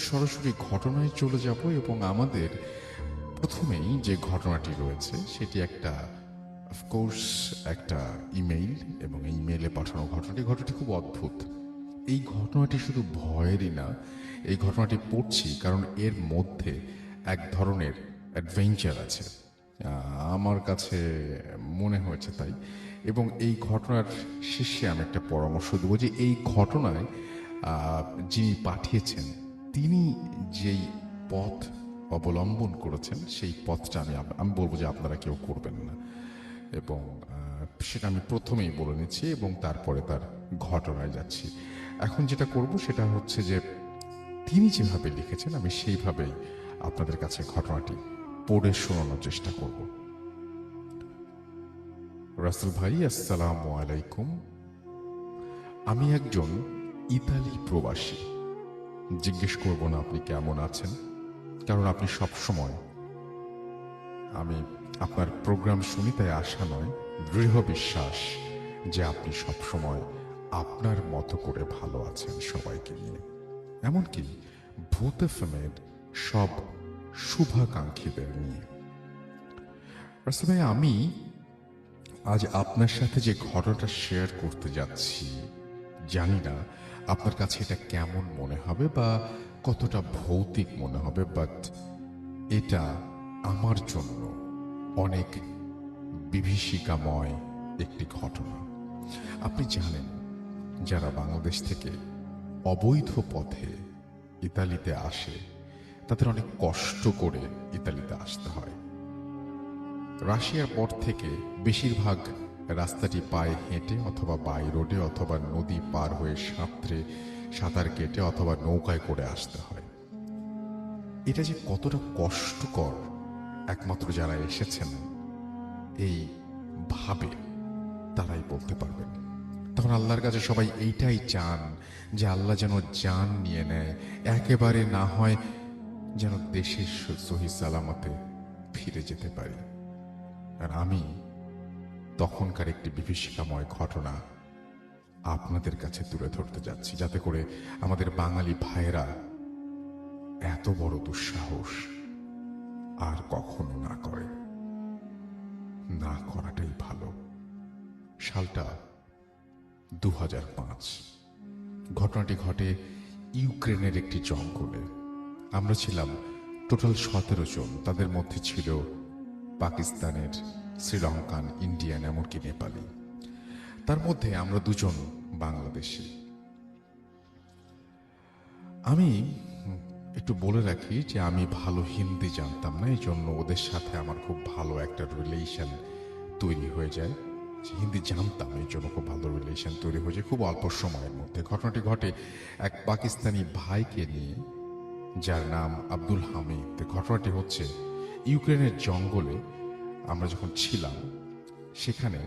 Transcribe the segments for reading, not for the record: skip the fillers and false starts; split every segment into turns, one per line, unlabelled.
সরাসরি ঘটনায় চলে যাব এবং আমাদের প্রথমেই যে ঘটনাটি রয়েছে সেটি একটা অফকোর্স একটা ইমেইল, এবং এই ইমেইলে পাঠানো ঘটনাটি খুব অদ্ভুত। এই ঘটনাটি শুধু ভয়েরই না, এই ঘটনাটি পড়ছি কারণ এর মধ্যে এক ধরনের অ্যাডভেঞ্চার আছে, আমার কাছে মনে হয়েছে তাই। এবং এই ঘটনার শেষে আমি একটা পরামর্শ দেবো যে এই ঘটনায় যিনি পাঠিয়েছেন তিনি যেই পথ অবলম্বন করেছেন সেই পথটা আমি বলবো যে আপনারা কেউ করবেন না, এবং সেটা আমি প্রথমেই বলে নিচ্ছি এবং তারপরে তার ঘটনায় যাচ্ছি। এখন যেটা করব সেটা হচ্ছে যে তিনি যেভাবে লিখেছেন আমি সেইভাবেই আপনাদের কাছে ঘটনাটি পড়ে শোনানোর চেষ্টা করব। রাসেল ভাই, আসসালামু আলাইকুম। আমি একজন ইতালি প্রবাসী। জিজ্ঞেস করব না আপনি কেমন আছেন, কারণ আপনি সব সময়, আমি আপনার প্রোগ্রাম শুনি তাই আশা নয়, দৃঢ় বিশ্বাস যে আপনি সব সময় আপনার মতো করে ভালো আছেন সবাইকে নিয়ে, এমনকি ভূত এফএমের সব শুভাকাঙ্ক্ষীদের নিয়ে। রাসেল ভাই, আমি আজ আপনার সাথে যে ঘটনাটা শেয়ার করতে যাচ্ছি, জানি না আপনার কাছে এটা কেমন মনে হবে বা কতটা ভৌতিক মনে হবে, বাট এটা আমার জন্য অনেক বিভীষিকাময় একটি ঘটনা। আপনি জানেন, যারা বাংলাদেশ থেকে অবৈধ পথে ইতালিতে আসে তাদের অনেক কষ্ট করে ইতালিতে আসতে হয়। রাশিয়ার পর থেকে বেশিরভাগ রাস্তাটি পায়ে হেঁটে অথবা বাই রোডে অথবা নদী পার হয়ে সাঁতার কেটে অথবা নৌকায় করে আসতে হয়। এটা যে কতটা কষ্টকর একমাত্র যারা এসেছেন এই ভাবে তারাই বলতে পারবেন। তখন আল্লাহর কাছে সবাই এইটাই চান যে আল্লাহ যেন জান নিয়ে নেয়, একেবারে না হয় যেন দেশের সহি সালামতে ফিরে যেতে পারি। আর আমি তখনকার একটি বিভীষিকাময় ঘটনা আপনাদের কাছে তুলে ধরতে যাচ্ছি, যাতে করে আমাদের বাঙালি ভাইয়েরা এত বড় দুঃসাহস আর কখনো না করে। না করাটাই ভালো। সালটা 2005। ঘটনাটি ঘটে ইউক্রেনের একটি জঙ্গলে। আমরা ছিলাম টোটাল 17 জন। তাদের মধ্যে ছিল পাকিস্তানের, শ্রীলঙ্কান, ইন্ডিয়ান, এমনকি নেপালি। তার মধ্যে আমরা দুজন বাংলাদেশি। আমি একটু বলে রাখি যে আমি ভালো হিন্দি জানতাম না, এই জন্য ওদের সাথে আমার খুব ভালো একটা রিলেশন তৈরি হয়ে যায়। হিন্দি জানতাম, এই জন্য খুব ভালো রিলেশন তৈরি হয়ে যায় খুব অল্প সময়ের মধ্যে। ঘটনাটি ঘটে এক পাকিস্তানি ভাইকে নিয়ে, যার নাম আব্দুল হামিদ। ঘটনাটি হচ্ছে ইউক্রেনের জঙ্গলে আমরা যখন ছিলাম সেখানে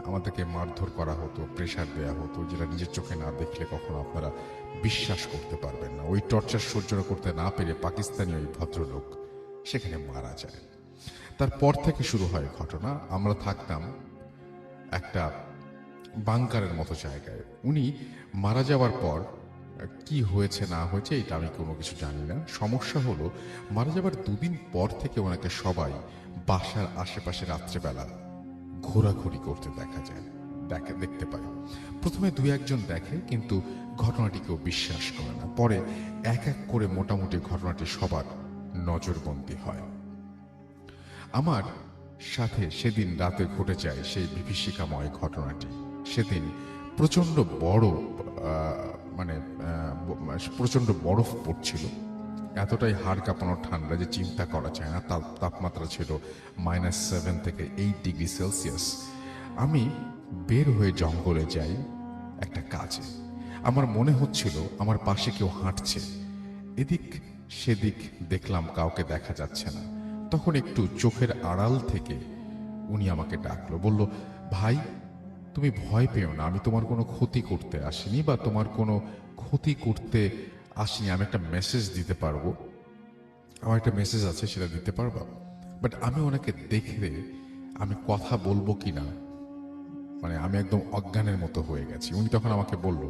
আমাদেরকে মারধর করা হতো, প্রেশার দেওয়া হতো, যেটা নিজের চোখে না দেখলে কখনো আপনারা বিশ্বাস করতে পারবেন না। ওই টর্চার সহ্য করতে না পেরে পাকিস্তানি ওই ভদ্রলোক সেখানে মারা যায়। তারপর থেকে শুরু হয় ঘটনা। আমরা থাকতাম একটা বাংকারের মতো জায়গায়। উনি মারা যাওয়ার পর কি হয়েছে না হয়েছে এটা আমি কোনো কিছু জানি না। সমস্যা হলো, মারা যাবার 2 দিন পর থেকে ওনাকে সবাই বাসার আশেপাশে রাত্রেবেলা ঘোরাঘুরি করতে দেখতে পায়। প্রথমে 2-1 জন দেখে, কিন্তু ঘটনাটি কেউ বিশ্বাস করে না। পরে এক এক করে মোটামুটি ঘটনাটি সবার নজরবন্দী হয়। আমার সাথে সেদিন রাতে ঘটে যায় সেই বিভীষিকাময় ঘটনাটি। সেদিন প্রচণ্ড প্রচণ্ড বরফ পড়ছিল। এতটাই হাড় কাঁপানো ঠান্ডা যে চিন্তা করা যায় না। তাপমাত্রা ছিল -7 থেকে 8 ডিগ্রি সেলসিয়াস। আমি বের হয়ে জঙ্গলে যাই একটা কাজে। আমার মনে হচ্ছিল আমার পাশে কেউ হাঁটছে। এদিক সেদিক দেখলাম, কাউকে দেখা যাচ্ছে না। তখন একটু চোখের আড়াল থেকে উনি আমাকে ডাকলো, বলল, ভাই তুমি ভয় পেও না, আমি তোমার কোনো ক্ষতি করতে আসিনি বা তোমার কোনো ক্ষতি করতে আসিনি। আমি একটা মেসেজ দিতে পারবো, আমার একটা মেসেজ আছে, সেটা দিতে পারবা? বাট আমি ওনাকে দেখে আমি কথা বলবো কিনা আমি একদম অজ্ঞানের মতো হয়ে গেছি। উনি তখন আমাকে বলল,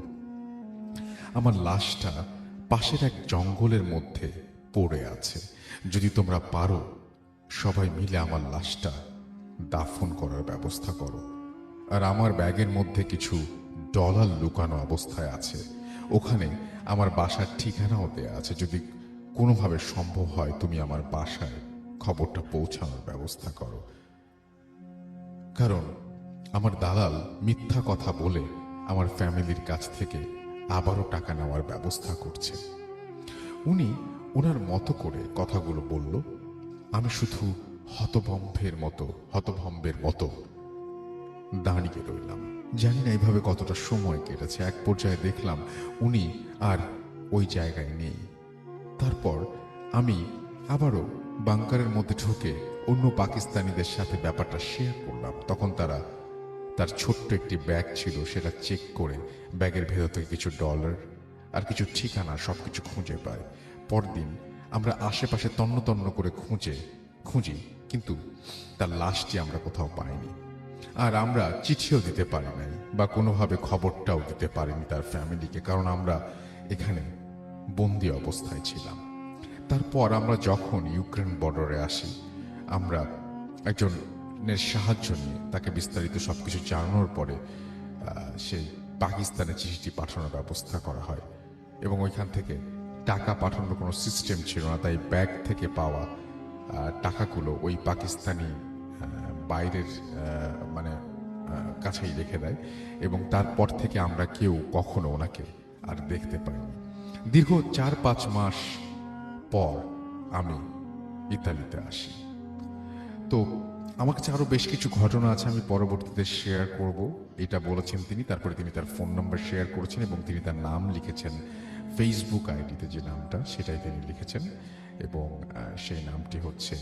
আমার লাশটা পাশের এক জঙ্গলের মধ্যে পড়ে আছে। যদি তোমরা পারো সবাই মিলে আমার লাশটা দাফন করার ব্যবস্থা করো। আর আমার ব্যাগের মধ্যে কিছু ডলার লুকানো অবস্থায় আছে, ওখানে আমার বাসার ঠিকানাও দেয়া আছে। যদি কোনোভাবে সম্ভব হয় তুমি আমার বাসায় খবরটা পৌঁছানোর ব্যবস্থা করো। কারণ আমার দালাল মিথ্যা কথা বলে আমার ফ্যামিলির কাছ থেকে আবারও টাকা নেওয়ার ব্যবস্থা করছে। উনি ওনার মতো করে কথাগুলো বলল। আমি শুধু হতভম্বের মতো দাঁড়িয়ে রইলাম। জানি না এইভাবে কতটা সময় কেটেছে। এক পর্যায়ে দেখলাম উনি আর ওই জায়গায় নেই। তারপর আমি আবারও বাংকারের মধ্যে ঢুকে অন্য পাকিস্তানিদের সাথে ব্যাপারটা শেয়ার করলাম। তখন তার ছোট্ট একটি ব্যাগ ছিল, সেটা চেক করে ব্যাগের ভেতর থেকে কিছু ডলার আর কিছু ঠিকানা সবকিছু খুঁজে পায়। পরদিন আমরা আশেপাশে তন্ন তন্ন করে খুঁজি, কিন্তু তার লাশটি আমরা কোথাও পাইনি। আর আমরা চিঠিও দিতে পারি নাই বা কোনোভাবে খবরটাও দিতে পারিনি তার ফ্যামিলিকে, কারণ আমরা এখানে বন্দি অবস্থায় ছিলাম। তারপর আমরা যখন ইউক্রেন বর্ডারে আসি, আমরা একজনের সাহায্য নিয়ে তাকে বিস্তারিত সবকিছু জানানোর পরে সেই পাকিস্তানে চিঠিটি পাঠানোর ব্যবস্থা করা হয়। এবং ওইখান থেকে টাকা পাঠানোর কোনো সিস্টেম ছিল না, তাই ব্যাগ থেকে পাওয়া টাকাগুলো ওই পাকিস্তানি বাইরের কাছেই রেখে দেয়। এবং তারপর থেকে আমরা কেউ কখনো ওনাকে আর দেখতে পাইনি। দীর্ঘ 4-5 মাস পর আমি ইতালিতে আসি। তো আমার কাছে আরও বেশ কিছু ঘটনা আছে, আমি পরবর্তীতে শেয়ার করব। এটা বলেছেন তিনি। তারপরে তিনি তার ফোন নাম্বার শেয়ার করেছেন এবং তিনি তার নাম লিখেছেন ফেসবুক আইডিতে, যে নামটা সেটাই তিনি লিখেছেন, এবং সেই নামটি হচ্ছে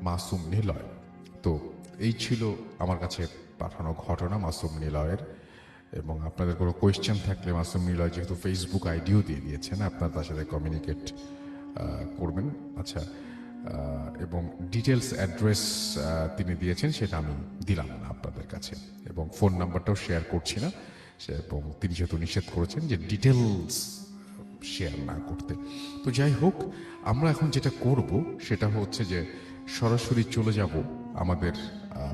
মাসুম নিলয়। তো এই ছিল আমার কাছে পাঠানো ঘটনা মাসুম নিলয়ের। এবং আপনাদের কোনো কোয়েশ্চেন থাকলে মাসুম নিলয় যেহেতু ফেসবুক আইডিও দিয়ে দিয়েছেন, আপনারা তার সাথে কমিউনিকেট করবেন। আচ্ছা, এবং ডিটেলস অ্যাড্রেস তিনি দিয়েছেন, সেটা আমি দিলাম না আপনাদের কাছে, এবং ফোন নাম্বারটাও শেয়ার করছি না। এবং তিনি যেহেতু নিষেধ করেছেন যে ডিটেলস শেয়ার না করতে। তো যাই হোক, আমরা এখন যেটা করব সেটা হচ্ছে যে সরাসরি চলে যাব আমাদের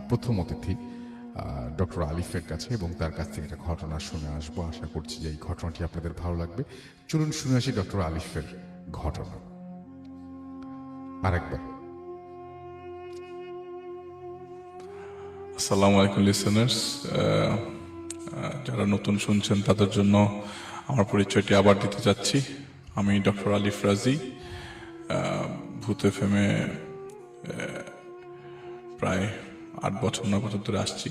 প্রথম অতিথি ডক্টর আলিফের কাছে, এবং তার কাছ থেকে একটা ঘটনা শুনে আসবো। আশা করছি যে এই ঘটনাটি আপনাদের ভালো লাগবে। চলুন শুনে আসি ডক্টর আলিফের ঘটনা আরেকবার।
আসসালামু আলাইকুম লিসেনার্স, যারা নতুন শুনছেন তাদের জন্য আমার পরিচয়টি আবার দিতে চাচ্ছি। আমি ডক্টর আলিফ রাজি, ভূত এফএমে প্রায় 8 বছর 9 বছর ধরে আসছি।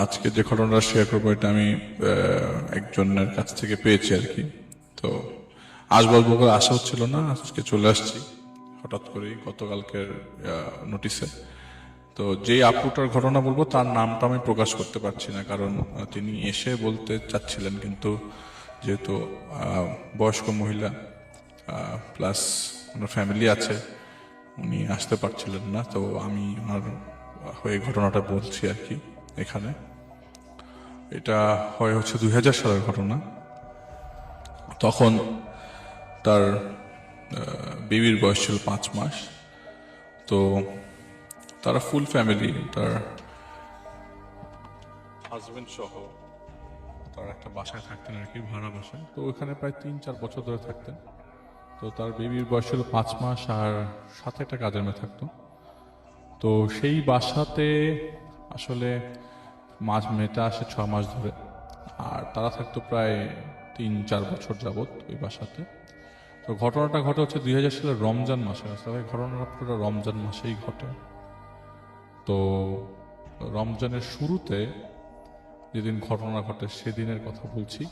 আজকে যে ঘটনাটা শেয়ার করবো এটা আমি একজনের কাছ থেকে পেয়েছি আর কি। তো আসবো করে আশা হচ্ছিল না, আজকে চলে আসছি হঠাৎ করেই গতকালকের নোটিসে। তো যে আপুটার ঘটনা বলবো তার নামটা আমি প্রকাশ করতে পারছি না, কারণ তিনি এসে বলতে চাচ্ছিলেন, কিন্তু যেহেতু বয়স্ক মহিলা প্লাস ওনার ফ্যামিলি আছে, উনি আসতে পারছিলেন না। তো আমি ওনার হয়ে ঘটনাটা বলছি আর কি এখানে। এটা হচ্ছে 2000 সালের ঘটনা। তখন তার বেবির বয়স ছিল 5 মাস। তো তারা ফুল ফ্যামিলি, তার হাজবেন্ড সহ তার একটা বাসায় থাকতেন আর কি, ভাড়া বাসায়। তো ওখানে প্রায় 3-4 বছর ধরে থাকতেন। তো তার বেবির বয়স ছিল 5 মাস, আর সাথে একটা কাজের মেয়ে থাকতো। তো সেই বাসাতে আসলে মেয়েটা আসে 6 মাস ধরে, আর তারা থাকতো প্রায় 3-4 বছর যাবৎ ওই বাসাতে। তো ঘটনাটা ঘটে হচ্ছে 2000 সালের রমজান মাসে। আসলে ঘটনাটা পুরো রমজান মাসেই ঘটে। তো রমজানের শুরুতে যেদিন ঘটনা ঘটে সেদিনের কথা বলছি।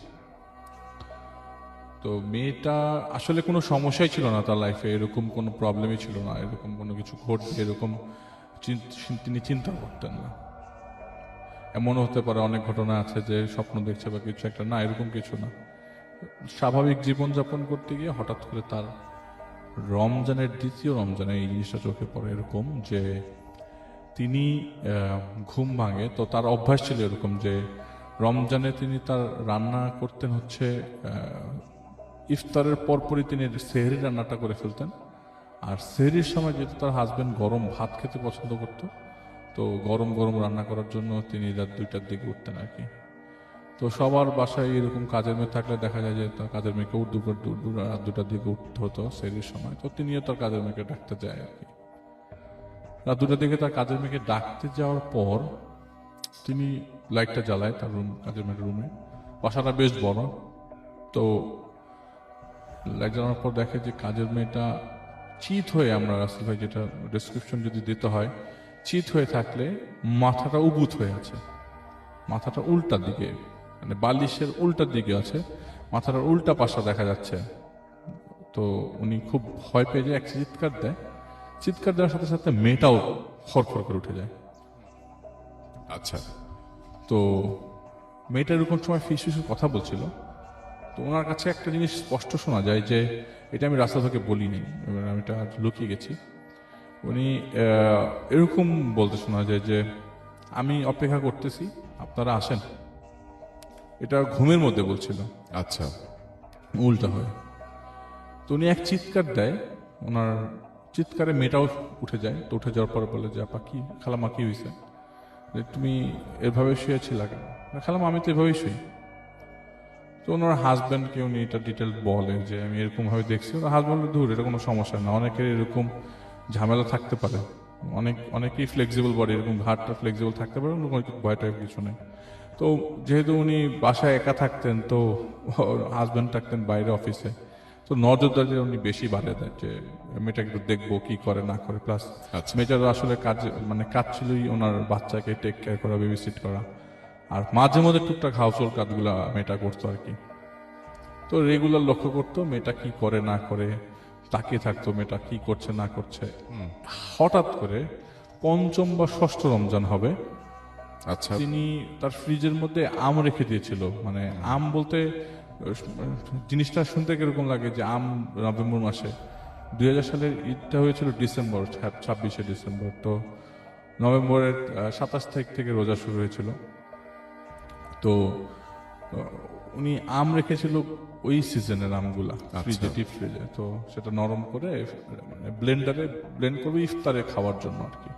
তো মেয়েটা আসলে কোনো সমস্যাই ছিল না তার লাইফে, এরকম কোনো প্রবলেমই ছিল না, এরকম কোনো কিছু ঘটবে এরকম তিনি চিন্তা করতেন না। এমনও হতে পারে অনেক ঘটনা আছে যে স্বপ্ন দেখছে বা কিছু একটা, না এরকম কিছু না। স্বাভাবিক জীবনযাপন করতে গিয়ে হঠাৎ করে তার দ্বিতীয় রমজানে এই জিনিসটা চোখে পড়ে, এরকম যে তিনি ঘুম ভাঙে। তো তার অভ্যাস ছিল এরকম যে রমজানে তিনি তার রান্না করতেন হচ্ছে ইফতারের পরপরই তিনি সেহরি রান্নাটা করে ফেলতেন। আর সেহরির সময় যেহেতু তার হাজবেন্ড গরম ভাত খেতে পছন্দ করত, তো গরম গরম রান্না করার জন্য তিনি রাত 2টার দিকে উঠতেন আর কি। তো সবার বাসায় এরকম কাজের মেয়ে থাকলে দেখা যায় যে তার কাজের মেয়েকেও রাত 2টার দিকে উঠতে হতো সেহরির সময়, তো তিনিও তার কাজের মেয়েকে ডাকতে যায় আর কি। রাত 2টার দিকে তার কাজের মেয়েকে ডাকতে যাওয়ার পর তিনি লাইটটা জ্বালায় তার রুম, কাজের মেয়ের রুমে। বাসাটা বেশ বড়, তো লাইট জ্বালানোর পর দেখে যে কাজের মেয়েটা চিত হয়ে, আমরা রাসেল ভাই যেটা ডেসক্রিপশন যদি দিতে হয়, চিত হয়ে থাকলে মাথাটা উবুত হয়ে আছে, মাথাটা উল্টা দিকে, মানে বালিশের উল্টার দিকে আছে, মাথাটার উল্টা পাশা দেখা যাচ্ছে। তো উনি খুব ভয় পেয়ে যায়, এক চিৎকার দেয়, চিৎকার দেওয়ার সাথে সাথে মেয়েটাও খড়খড় করে উঠে যায়।
আচ্ছা,
তো মেয়েটা এরকম সময় ফিসফিস কথা বলছিল, তো ওনার কাছে একটা জিনিস স্পষ্ট শোনা যায় যে এটা আমি রাস্তা থেকে বলিনি, এবার আমি এটা লুকিয়ে গেছি। উনি এরকম বলতে শোনা যায় যে আমি অপেক্ষা করতেছি, আপনারা আসেন। এটা ঘুমের মধ্যে বলছিল,
আচ্ছা,
উল্টা হয়ে। তো উনি এক চিৎকার দেয়, ওনার চিৎকারে মেয়েটাও উঠে যায়। তো উঠে যাওয়ার পরে বলে যে আপা কি, খালামা কি হয়েছে, যে তুমি এভাবে শুয়েছিল কেন? খালামা আমি তো এভাবেই শুই। তো ওনার হাজব্যান্ডকে উনি এটা ডিটেল বলে যে আমি এরকম ভাবে দেখছি। ওনার হাজব্যান্ড দূর, এটা কোনো সমস্যা না, অনেকের এরকম ঝামেলা থাকতে পারে, অনেকেই ফ্লেক্সিবল বডি, এরকম ঘাটটা ফ্লেক্সিবল থাকতে পারে, ভয়টা কিছু নেই। তো যেহেতু উনি বাসায় একা থাকতেন, তো হাজব্যান্ড থাকতেন বাইরে অফিসে, তো নজরদারি উনি বেশি বাড়িয়ে দেয় যে মেয়েটাকে একটু দেখবো কি করে না করে। প্লাস
আচ্ছা।
মেয়েটার আসলে কাজ, মানে কাজ ছিলই ওনার বাচ্চাকে টেক কেয়ার করা, বেবিসিট করা, আর মাঝে মধ্যে টুকটাক হাউসহোল্ড কাজগুলা মেয়েটা করতো আর কি। তো রেগুলার লক্ষ্য করতো মেয়েটা কি করে না করে, তাকিয়ে থাকতো মেয়েটা কি করছে না করছে। হঠাৎ করে 5ম বা 6ষ্ঠ রমজান হবে,
আচ্ছা,
তিনি তার ফ্রিজের মধ্যে আম রেখে দিয়েছিল। মানে আম বলতে জিনিসটা শুনতে কিরকম লাগে যে আম নভেম্বর মাসে, 2000 সালের ঈদটা হয়েছিল ডিসেম্বর, 26শে ডিসেম্বর। তো নভেম্বরের 27 তারিখ থেকে রোজা শুরু হয়েছিল। তো উনি আম রেখেছিল ওই সিজনের আমগুলা ফ্রিজে, ডিপ ফ্রিজে। তো সেটা নরম করে মানে ব্লেন্ডারে ব্লেন্ড করবে ইফতারে খাওয়ার জন্য আর কি,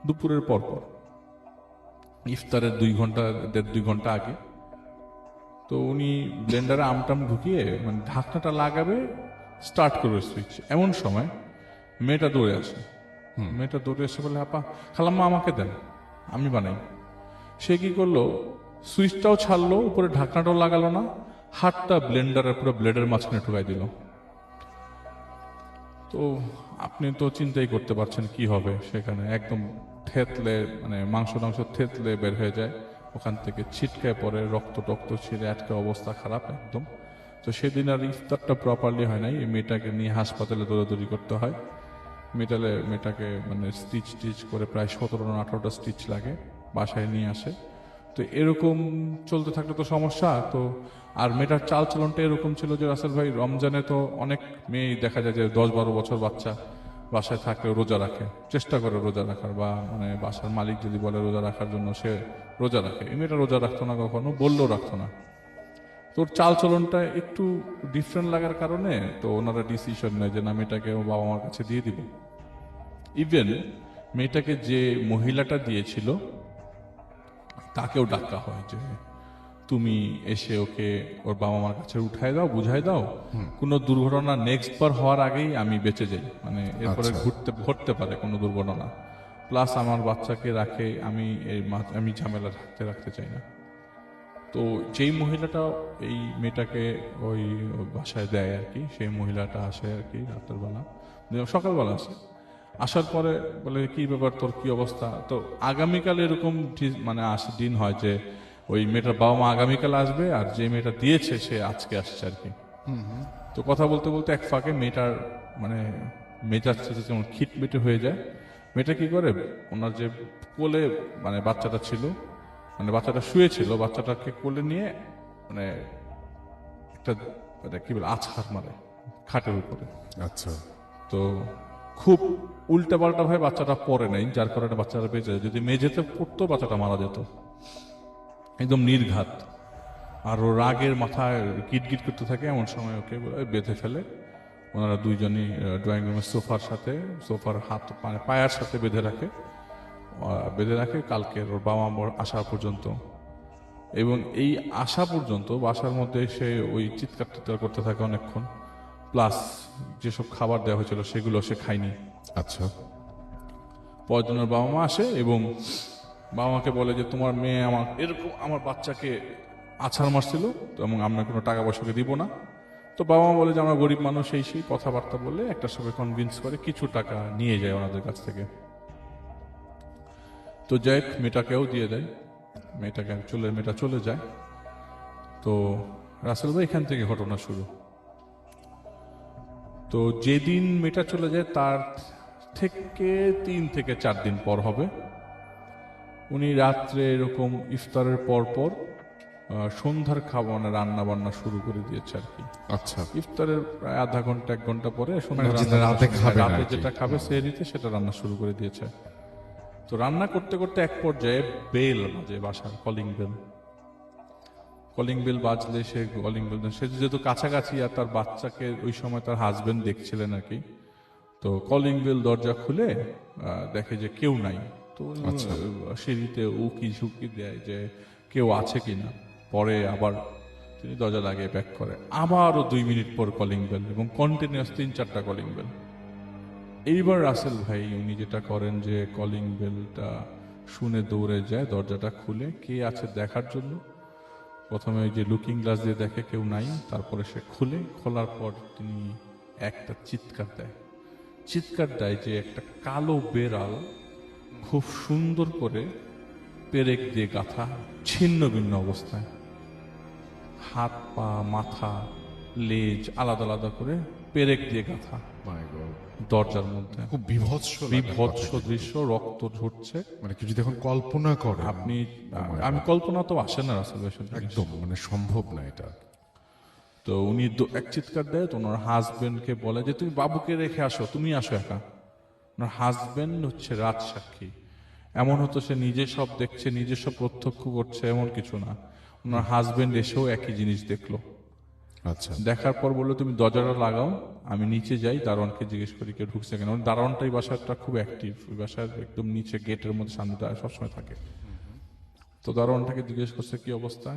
দুপুরের পর পর, ইফতারের 1.5 ঘন্টা আগে। তো উনি ব্লেন্ডারে আমটাম ঢুকিয়ে মানে ঢাকনাটা লাগাবে, স্টার্ট করবে সুইচ, এমন সময় মেয়েটা দৌড়ে আসে। মেয়েটা দৌড়ে এসে বলে আপা, খালাম্মা আমাকে দেন, আমি বানাই। সে কি করলো, সুইচটাও ছাড়লো, উপরে ঢাকনাটাও লাগালো না, হাতটা ব্লেন্ডারের পুরো ব্লেডের মাঝখানে ঢুকাই দিল। তো আপনি তো চিন্তাই করতে পারছেন কি হবে সেখানে, একদম থেতলে, মানে মাংস থেতলে বের হয়ে যায়, ওখান থেকে ছিটকায় পড়ে, রক্ত ছিঁড়ে আটকে, অবস্থা খারাপ একদম। তো সেদিন আর ইফতারটা প্রপারলি হয় নাই, এই মেয়েটাকে নিয়ে হাসপাতালে দৌড়াদৌড়ি করতে হয়। মেয়েটাকে মানে স্টিচ করে প্রায় 17 না 18টা স্টিচ লাগে, বাসায় নিয়ে আসে। তো এরকম চলতে থাকলে তো সমস্যা। তো আর মেয়েটার চালচলনটা এরকম ছিল যে রাসেল ভাই, রমজানে তো অনেক মেয়ে দেখা যায় যে 10-12 বছর বাচ্চা বাসায় থাকলে রোজা রাখে, চেষ্টা করে রোজা রাখার, বা মানে বাসার মালিক যদি বলে রোজা রাখার জন্য সে রোজা রাখে। এই মেয়েটা রোজা রাখতো না, কখনো বললেও রাখতো না। তোর চালচলনটা একটু ডিফারেন্ট লাগার কারণে তো ওনারা ডিসিশন নেয় যে না, মেয়েটাকে ও বাবা মার কাছে দিয়ে দিব। ইভেন মেয়েটাকে যে মহিলাটা দিয়েছিল তাকেও ডাকা হয় যে তুমি এসে ওকে ওর বাবা মার কাছে উঠায় দাও, বুঝাই দাও, কোনো দুর্ঘটনা নেক্সট বার হওয়ার আগেই আমি বেঁচে যাই, মানে এরপরে ঘটতে পারে কোনো দুর্ঘটনা। প্লাস আমার বাচ্চাকে রাখে, আমি ঝামেলা রাখতে চাই না। তো যেই মহিলাটা এই মেয়েটাকে ওই বাসায় দেয় আর কি, সেই মহিলাটা আসে আর কি রাতের বেলা, সকালবেলা আসে। আসার পরে বলে কি ব্যাপার, তোর কি অবস্থা? তো আগামীকাল এরকম মানে দিন হয় যে ওই মেয়েটার বাবা মা আগামীকাল আসবে, আর যে মেয়েটা দিয়েছে সে আজকে আসছে আর কি। তো কথা বলতে বলতে এক ফাঁকে মেয়েটার মানে মেজাজ যেমন খিটমিটে হয়ে যায়। মেয়েটা কি করে, ওনার যে কোলে মানে বাচ্চাটা ছিল, মানে বাচ্চাটা শুয়েছিল, বাচ্চাটাকে কোলে নিয়ে মানে একটা মানে কি বলে আছাড় মারে খাটের উপরে।
আচ্ছা,
তো খুব উল্টা পাল্টা ভাবে বাচ্চাটা পড়ে নাই, যার কারণে বাচ্চাটা বেঁচে যায়। যদি মেঝেতে পড়তো বাচ্চাটা মারা যেত, একদম নির্ঘাত। আর ও রাগের মাথায় গিট করতে থাকে, এমন সময় ওকে বেঁধে ফেলে। ওনারা দুইজনই ড্রয়িং রুমের সোফার হাত পায়ের সাথে বেঁধে রাখে কালকে ওর বাবা মা আসা পর্যন্ত। এবং এই আসা পর্যন্ত বাসার মধ্যে সে ওই চিৎকার করতে থাকে অনেকক্ষণ। প্লাস যেসব খাবার দেওয়া হয়েছিল সেগুলো সে খায়নি।
আচ্ছা।
পরদিনের বাবা মা আসে এবং বাবা মাকে বলে যে তোমার মেয়ে এরকম আমার বাচ্চাকে আছাড় মারছিল, তো এবং আমরা কোনো টাকা পয়সাকে দিব না। তো বাবা মা বলে যে আমরা গরিব মানুষ, সেই কথাবার্তা বলে একটা সবাই কনভিন্স করে কিছু টাকা নিয়ে যায় ওনাদের কাছ থেকে। তো যাই মেয়েটাকেও দিয়ে দেয়, মেয়েটা চলে যায়। তো রাসেল ভাই এখান থেকে ঘটনা শুরু। তো যেদিন মেয়েটা চলে যায় তার থেকে 3 থেকে 4 দিন পর হবে, উনি রাত্রে এরকম ইফতারের পর সন্ধ্যার খাবার রান্না বান্না শুরু করে দিয়েছে আর কি।
আচ্ছা।
ইফতারের প্রায় আধা ঘন্টা 1 ঘন্টা পরে
রাতে
যেটা খাবে সেহরিতে সেটা রান্না শুরু করে দিয়েছে। তো রান্না করতে করতে এক পর্যায়ে বেল বাজে, বাসার কলিং বেল বাজলে সে যেহেতু কাছাকাছি আর তার বাচ্চাকে ওই সময় তার হাজবেন্ড দেখছিলেন আর কি। তো কলিং বেল দরজা খুলে দেখে যে কেউ নাই। তো সিঁড়িতে উকি ঝুঁকি দেয় যে কেউ আছে কিনা। পরে আবার তিনি দরজা লাগিয়ে ব্যাক করে, আবারও 2 মিনিট পর কলিং বেল, এবং কন্টিনিউয়াস 3-4টা কলিং বেল। এইবার রাসেল ভাই উনি যেটা করেন যে কলিং বেলটা শুনে দৌড়ে যায়, দরজাটা খুলে কে আছে দেখার জন্য। প্রথমে ওই যে লুকিং গ্লাস দিয়ে দেখে কেউ নাই, তারপরে সে খোলার পর তিনি একটা চিৎকার দেয় যে একটা কালো বেড়াল খুব সুন্দর করে পেরেক দিয়ে গাঁথা, ছিন্ন ভিন্ন অবস্থায়, হাত পা মাথা লেজ আলাদা আলাদা করে পেরেক দিয়ে গাঁথা দরজার মধ্যে।
খুব বিভৎস
দৃশ্য, রক্ত ঝরছে।
মানে কেউ যদি এখন কল্পনা করে,
আমি কল্পনা তো আসে না আসলে
একদম মানে সম্ভব না এটা।
তো উনি এক চিৎকার দেয়। তো ওনার হাজবেন্ডকে বলে যে তুমি বাবুকে রেখে আসো, তুমি আসো একা। ওনার হাজবেন্ড হচ্ছে রাজ সাক্ষী, এমন হতো সে নিজে সব দেখছে, নিজে সব প্রত্যক্ষ করছে এমন কিছু না। ওনার হাজবেন্ড এসেও একই জিনিস দেখলো।
আচ্ছা।
দেখার পর বললো তুমি দরজাটা লাগাও, আমি নিচে যাই, দারোয়ানকে জিজ্ঞেস করি কেউ ঢুকছে কেন। দারোয়ানটাই বাসাটা খুব অ্যাক্টিভ, ওই বাসার একদম নিচে গেটের মধ্যে সামনে সবসময় থাকে। তো দারোয়ানটাকে জিজ্ঞেস করছে কি অবস্থা,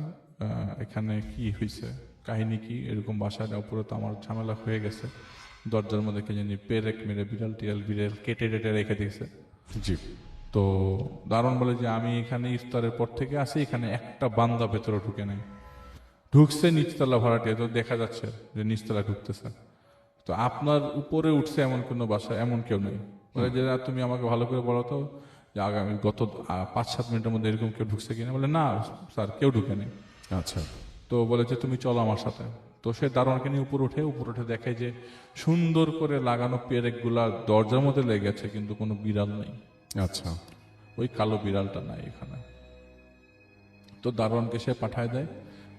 এখানে কি হয়েছে, কাহিনী কি, এরকম বাসার উপরে তো আমার ঝামেলা হয়ে গেছে, দরজার মধ্যে কে জানি পেরেক মেরে বিড়াল কেটে রেখে দিয়েছে।
জি।
তো দারোয়ান বলে যে আমি এখানে ইফতারের পর থেকে আসি, এখানে একটা বান্দা ভেতরে ঢুকছে নিচতলা ভাড়াটিয়া, তো দেখা যাচ্ছে যে নিচতলা ঢুকতেছে। তো আপনার উপরে উঠছে এমন কোনো বাসা এমন কেউ নেই। বলে যে তুমি আমাকে ভালো করে বলো তো যে আগামী গত 5-7 মিনিটের মধ্যে এরকম কেউ ঢুকছে কিনা। বলে না স্যার, কেউ ঢুকেনি।
আচ্ছা।
তো বলে যে তুমি চলো আমার সাথে। তো সে দারোয়ানকে নিয়ে উপর উঠে দেখে যে সুন্দর করে লাগানো পেরেকগুলা দরজার মধ্যে লেগে গেছে, কিন্তু কোনো বিড়াল নেই।
আচ্ছা।
ওই কালো বিড়ালটা নাই এখানে। তো দারোয়ানকে সে পাঠায় দেয়,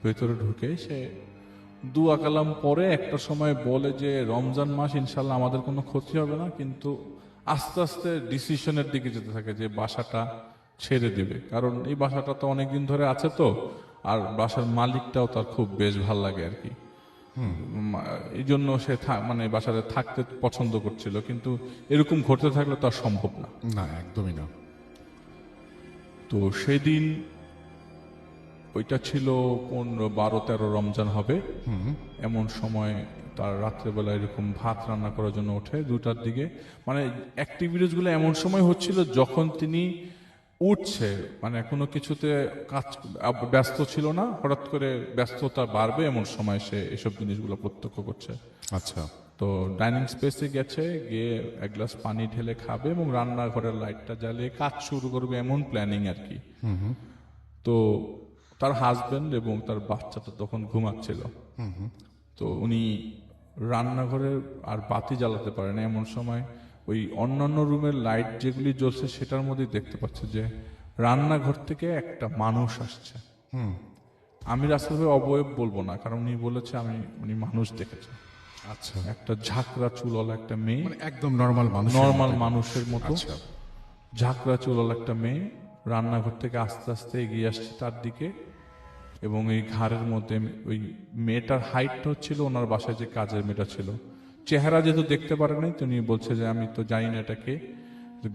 ভেতরে ঢুকে সে দুয়া কালাম পরে একটা সময় বলে যে রমজান মাস ইনশাল্লাহ আমাদের কোনো ক্ষতি হবে না, কিন্তু আস্তে আস্তে ডিসিশনের দিকে যেতে থাকে যে বাসাটা ছেড়ে দেবে। কারণ এই বাসাটা তো অনেকদিন ধরে আছে, তো আর বাসার মালিকটাও তার খুব বেশ ভাল লাগে আর কি। এই জন্য সে মানে বাসাতে থাকতে পছন্দ করছিল, কিন্তু এরকম ঘটতে থাকলে তো আর সম্ভব না।
না, একদমই না।
তো সেদিন ওইটা ছিল কোন 12-13 রমজান হবে এমন সময়, তার রাত্রেবেলা এরকম ভাত রান্না করার জন্য ওঠে 2টার দিকে। মানে অ্যাক্টিভিটিস গুলো এমন সময় হচ্ছিল যখন তিনি উঠছে, মানে কোনো কিছুতে কাজ ব্যস্ত ছিল না, হঠাৎ করে ব্যস্ততা বাড়বে এমন সময় সে এসব জিনিসগুলো প্রত্যক্ষ করছে।
আচ্ছা।
তো ডাইনিং স্পেসে গিয়ে 1 গ্লাস পানি ঢেলে খাবে এবং রান্নাঘরের লাইটটা জ্বালিয়ে কাজ শুরু করবে, এমন প্ল্যানিং আর কি। তো তার হাজবেন্ড এবং তার বাচ্চাটা তখন ঘুমাচ্ছিল। তো উনি রান্নাঘরে আর বাতি জ্বালাতে পারে না, এমন সময় ওই অন্যান্য রুমের লাইট যেগুলি জ্বলছে সেটার মধ্যে দেখতে পাচ্ছে যে রান্নাঘর থেকে একটা মানুষ আসছে। আমি রাসেল ভাই অবয়ব বলবো না, কারণ উনি বলেছে উনি মানুষ দেখেছে।
আচ্ছা।
একটা ঝাঁকড়া চুলওয়ালা একটা মেয়ে,
মানে একদম নর্মাল
মানুষের মতো। ঝাঁকড়া চুলওয়ালা একটা মেয়ে রান্নাঘর থেকে আস্তে আস্তে এগিয়ে আসছে তার দিকে, এবং এই ঘাড়ের মধ্যে ওই মেয়েটার হাইটটা হচ্ছিল ওনার বাসায় যে কাজের মেয়েটা ছিল, চেহারা যেহেতু দেখতে পারে নাই, তিনি বলছে যে আমি তো জানি না এটাকে,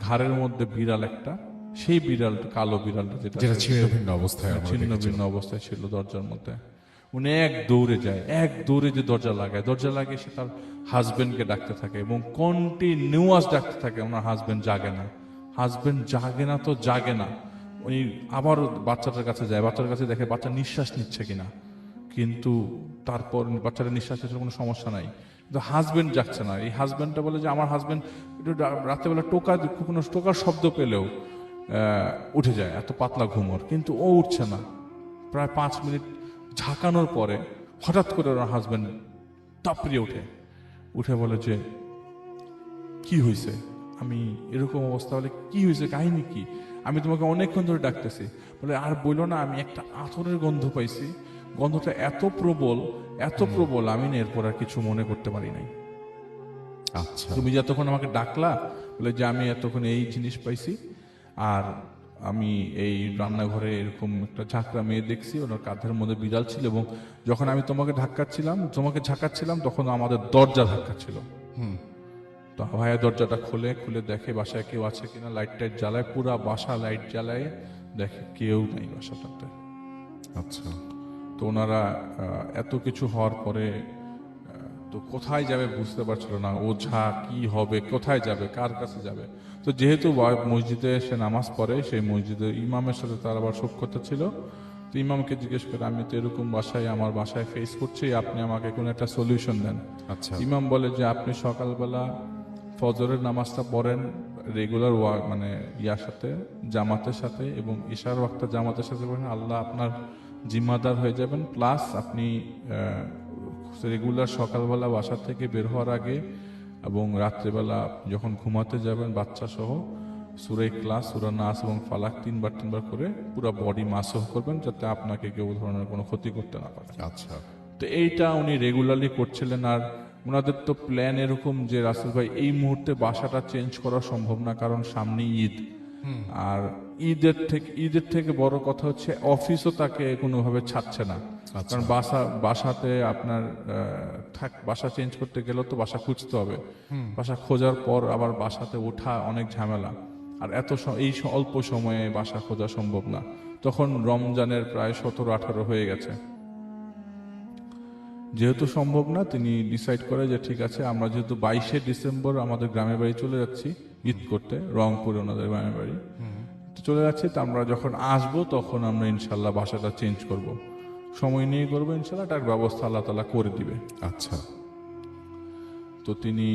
ঘাড়ের মধ্যে বিড়াল একটা, সেই বিড়ালটা কালো বিড়ালটা যেটা
যেটা ছিন্ন ভিন্ন অবস্থায় আমরা
ছিন্ন
দেখেছি।
ভিন্ন অবস্থায় ছিল দরজার মধ্যে। উনি এক দৌড়ে যায়, এক দৌড়ে যে দরজা লাগিয়ে সে তার হাজবেন্ডকে ডাকতে থাকে এবং কন্টিনিউয়াস ডাকতে থাকে। ওনার হাজবেন্ড জাগে না তো জাগে না। উনি আবার বাচ্চাটার কাছে যায়, বাচ্চার কাছে দেখে বাচ্চা নিঃশ্বাস নিচ্ছে কিনা, কিন্তু তারপর বাচ্চাটা নিঃশ্বাস নিচ্ছে, কোনো সমস্যা নাই, কিন্তু হাজবেন্ড যাচ্ছে না। এই হাজবেন্ডটা বলে যে আমার হাজবেন্ড একটু রাত্রেবেলা কোনো টোকার শব্দ পেলেও উঠে যায়, এত পাতলা ঘুমোর, কিন্তু ও উঠছে না। প্রায় 5 মিনিট ঝাঁকানোর পরে হঠাৎ করে ওর হাজবেন্ড তাপড়িয়ে উঠে বলে যে কি হয়েছে, আমি এরকম অবস্থা হলে কি হয়েছে, কাহিনী কি, আমি তোমাকে অনেকক্ষণ ধরে ডাকতেছি। বলে আর বললো না, আমি একটা আতরের গন্ধ পাইছি, গন্ধটা এত প্রবল আমি না এরপর আর কিছু মনে করতে পারি নাই।
আচ্ছা,
তুমি যতক্ষণ আমাকে ডাকলা, বলে যে আমি এতক্ষণ এই জিনিস পাইছি, আর আমি এই রান্নাঘরে এরকম একটা ঝাঁকড়া মেয়ে দেখছি, ওনার কাঁধের মধ্যে বিড়াল ছিল, এবং যখন আমি তোমাকে ঝাঁকাচ্ছিলাম তখন আমাদের দরজা ধাক্কাচ্ছিল। তো ভাইয়া দরজাটা খুলে দেখে বাসায় কেউ আছে কিনা, লাইট টাইট জ্বালায়, পুরা বাসা লাইট জ্বালায়, দেখে কেউ নাই বাসাটাতে।
আচ্ছা।
তো ওনারা এত কিছু হওয়ার পরে তো কোথায় যাবে বুঝতে পারছিল না, ওঝা কি হবে, কোথায় যাবে, কার কাছে যাবে। তো যেহেতু মসজিদে এসে নামাজ পড়ে, সেই মসজিদের ইমামের সাথে তার আবার সখ্যতা ছিল, তো ইমামকে জিজ্ঞেস করে আমি তো এরকম আমার বাসায় ফেস করছি, আপনি আমাকে কোনো একটা সলিউশন দেন।
আচ্ছা।
ইমাম বলে যে আপনি সকালবেলা ফজরের নামাজটা পড়েন রেগুলার মানে ইয়ার সাথে, জামাতের সাথে, এবং ঈশার ওয়াক্তটা জামাতের সাথে পড়েন, আল্লাহ আপনার জিম্মাদার হয়ে যাবেন। প্লাস আপনি রেগুলার সকালবেলা বাসা থেকে বের হওয়ার আগে এবং রাত্রেবেলা যখন ঘুমাতে যাবেন বাচ্চা সহ সূরা ইখলাস, সূরা নাস এবং ফালাক 3বার করে পুরো বডি মাসহ করবেন, যাতে আপনাকে কেউ ধরনের কোনো ক্ষতি করতে না পারে।
আচ্ছা।
তো এইটা উনি রেগুলারলি করছিলেন। আর ওনাদের তো প্ল্যান এরকম যে রাসেল ভাই এই মুহূর্তে বাসাটা চেঞ্জ করা সম্ভব না, কারণ সামনে ঈদ, আর ঈদের থেকে বড় কথা হচ্ছে অফিসও তাকে কোনোভাবে ছাড়ছে না। কারণ বাসাতে আপনার বাসা চেঞ্জ করতে গেলেও তো বাসা খুঁজতে হবে, বাসা খোঁজার পর আবার বাসাতে ওঠা অনেক ঝামেলা, আর এই অল্প সময়ে বাসা খোঁজা সম্ভব না। তখন রমজানের প্রায় 17-18 হয়ে গেছে। যেহেতু সম্ভব না, তিনি ডিসাইড করে যে ঠিক আছে, আমরা যেহেতু 22শে ডিসেম্বর আমাদের গ্রামের বাড়ি চলে যাচ্ছি ঈদ করতে, রংপুরে ওনাদের গ্রামের বাড়ি চলে যাচ্ছি, তো আমরা যখন আসবো তখন আমরা ইনশাল্লাহ বাসাটা চেঞ্জ করব, সময় নিয়ে করবো ইনশাল্লাহ, তার ব্যবস্থা আল্লাহ তাআলা করে দিবে।
আচ্ছা।
তো তিনি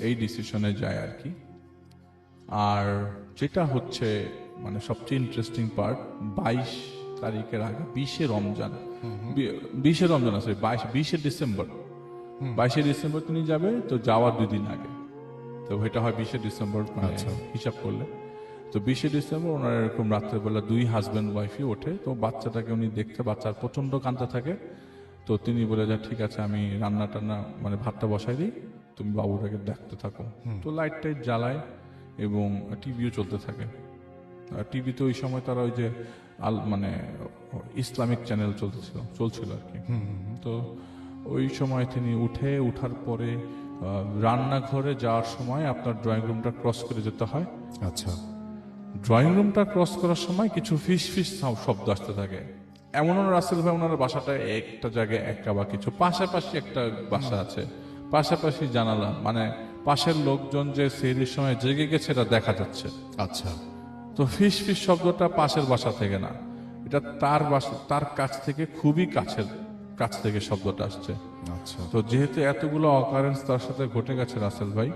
এই ডিসিশনে যায় আর কি। আর যেটা হচ্ছে মানে সবচেয়ে ইন্টারেস্টিং পার্ট, 22 তারিখের আগে 20শে রমজান আছে, 20শে ডিসেম্বর 22শে ডিসেম্বর তিনি যাবে, তো যাওয়ার 2 দিন আগে, তো এটা হয় 20শে ডিসেম্বর, মানে হিসাব করলে। তো 20শে ডিসেম্বর ওনার এরকম রাত্রেবেলা 2 হাজব্যান্ড ওয়াইফই ওঠে, তো বাচ্চাটাকে উনি দেখতে, বাচ্চার প্রচন্ড কাঁদতে থাকে। তো তিনি বলে যায় ঠিক আছে, আমি রান্না মানে ভাতটা বসাই দিই, তুমি বাবুটাকে দেখতে থাকো। তো লাইট টাইট জ্বালায় এবং টিভিও চলতে থাকে। টিভিতে ওই সময় তারা ওই যে মানে ইসলামিক চ্যানেল চলছিল আর কি। তো ওই সময় তিনি উঠার পরে রান্নাঘরে যাওয়ার সময় আপনার ড্রয়িং রুমটা ক্রস করে যেতে হয়।
আচ্ছা।
ড্রয়িং রুমটা ক্রস করার সময় কিছু ফিস শব্দ আসতে থাকে। এমন রাসেল ভাই ওনার বাসাটা একটা জায়গায় একা বা কিছু পাশাপাশি একটা বাসা আছে, পাশাপাশি জানালা, মানে পাশের লোকজন যে সেহরির সময় জেগে গেছে এটা দেখা যাচ্ছে।
আচ্ছা।
তো ফিস শব্দটা পাশের বাসা থেকে না, এটা তার কাছ থেকে খুবই কাছ থেকে শব্দটা আসছে।
আচ্ছা।
তো যেহেতু এতগুলো অকারেন্স তার সাথে ঘটে গেছে রাসেল ভাই,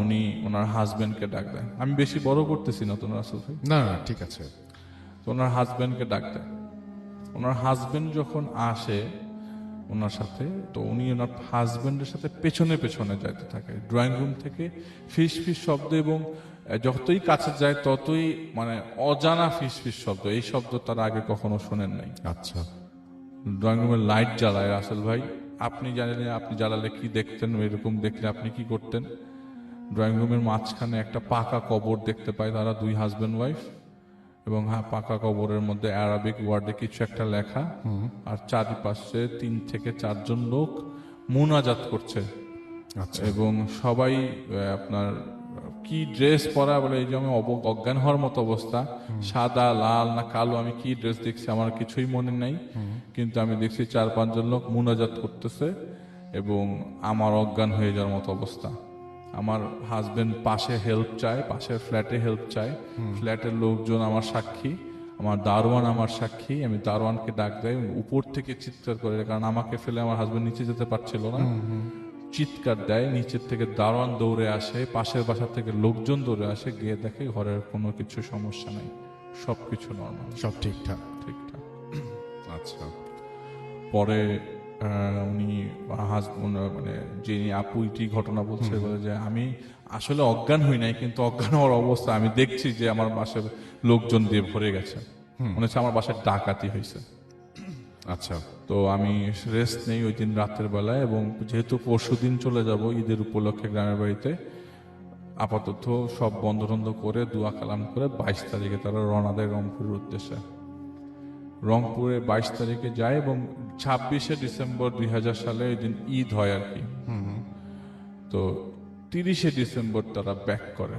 উনি ওনার হাজবেন্ডকে ডাক দেয়। আমি বেশি বড় করতেছি না তো রাসেল ভাই,
না না ঠিক আছে।
তো ওনার হাজবেন্ডকে ডাক দেয়। ওনার হাজবেন্ড যখন আসে ওনার সাথে, তো উনি ওনার হাজবেন্ডের সাথে পেছনে যাইতে থাকে ড্রয়িং রুম থেকে। ফিস শব্দ, এবং যতই কাছে যায় ততই মানে অজানা ফিস শব্দ, এই শব্দ তার আগে কখনো শোনেন নাই।
আচ্ছা।
ড্রয়িং রুমের লাইট জ্বালায় রাসেল ভাই, আপনি জানেন আপনি জ্বালালে কি দেখতেন, এরকম দেখলে আপনি কি করতেন? ড্রয়িং রুমের মাঝখানে একটা পাকা কবর দেখতে পায় তারা, 2 হাজবেন্ড ওয়াইফ, এবং হ্যাঁ পাকা কবরের মধ্যে অ্যারাবিক ওয়ার্ডে কিছু একটা লেখা, আর চারিপাশে 3 থেকে 4 জন লোক মুনাজাত করছে।
আচ্ছা
এবং সবাই আপনার কি ড্রেস পরা বলে, এই যে আমি অজ্ঞান হওয়ার মতো অবস্থা, সাদা লাল না কালো, আমি কি ড্রেস দেখছি আমার কিছুই মনে নাই, কিন্তু আমি দেখছি 4-5 জন লোক মুনাজাত করতেছে এবং আমার অজ্ঞান হয়ে যাওয়ার মতো অবস্থা। আমার হাজবেন্ড পাশে হেল্প চায়, পাশের ফ্ল্যাটে হেল্প চায়, ফ্ল্যাটের লোকজন আমার সাক্ষী, আমার দারোয়ান আমার সাক্ষী। আমি দারোয়ানকে ডাক দেয়, উপর থেকে চিৎকার করে, কারণ আমাকে ফেলে আমার হাজবেন্ড নিচে যেতে পারছিল না, চিৎকার দেয়, নিচের থেকে দারোয়ান দৌড়ে আসে, পাশের বাসা থেকে লোকজন দৌড়ে আসে, গিয়ে দেখে ঘরের কোনো কিছু সমস্যা নেই, সবকিছু নর্মাল,
সব ঠিকঠাক।
ঠিকঠাক।
আচ্ছা
পরে উনি হাজবেন্ড মানে যিনি আপুইটি ঘটনা বলছে, বলে যে আমি আসলে অজ্ঞান হই নাই, কিন্তু অজ্ঞান হওয়ার অবস্থা আমি দেখছি যে আমার বাসায় লোকজন দিয়ে ভরে গেছে, মনে হচ্ছে আমার বাসায় ডাকাতি হয়েছে।
আচ্ছা
তো আমি রেস্ট নেই ওই দিন রাতের বেলায়, এবং যেহেতু পরশুদিন চলে যাব ঈদের উপলক্ষে গ্রামের বাড়িতে, আপাতত সব বন্ধ টন্ধ করে দোয়া কালাম করে 22 তারিখে তারা রওনা দেয় রংপুরের উদ্দেশ্যে। রংপুরে 22 তারিখে যায় এবং 26শে ডিসেম্বর 2000 সালে ওই দিন ঈদ হয় আর কি। তো 30শে ডিসেম্বর তারা ব্যাক করে।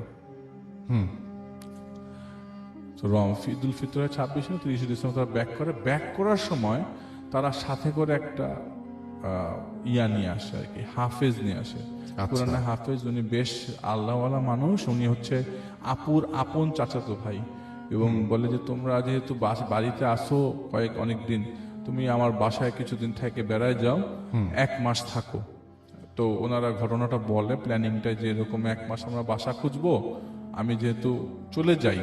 তো ঈদ উল ফিতর 26শে, 30শে ডিসেম্বর তারা ব্যাক করে। ব্যাক করার সময় তারা সাথে করে একটা ইয়া নিয়ে আসে আর কি, হাফেজ নিয়ে আসে। কোরআনে হাফেজ, উনি বেশ আল্লাহওয়ালা মানুষ, উনি হচ্ছে আপুর আপন চাচাতো ভাই, এবং বলে যে তোমরা যেহেতু বাড়িতে আসো অনেক দিন, তুমি আমার বাসায় কিছুদিন থেকে বেড়ায় যাও, 1 মাস থাকো। তো ওনারা ঘটনাটা বলে, প্ল্যানিংটা যে এরকম 1 মাস আমরা বাসা খুঁজবো, আমি যেহেতু চলে যাই,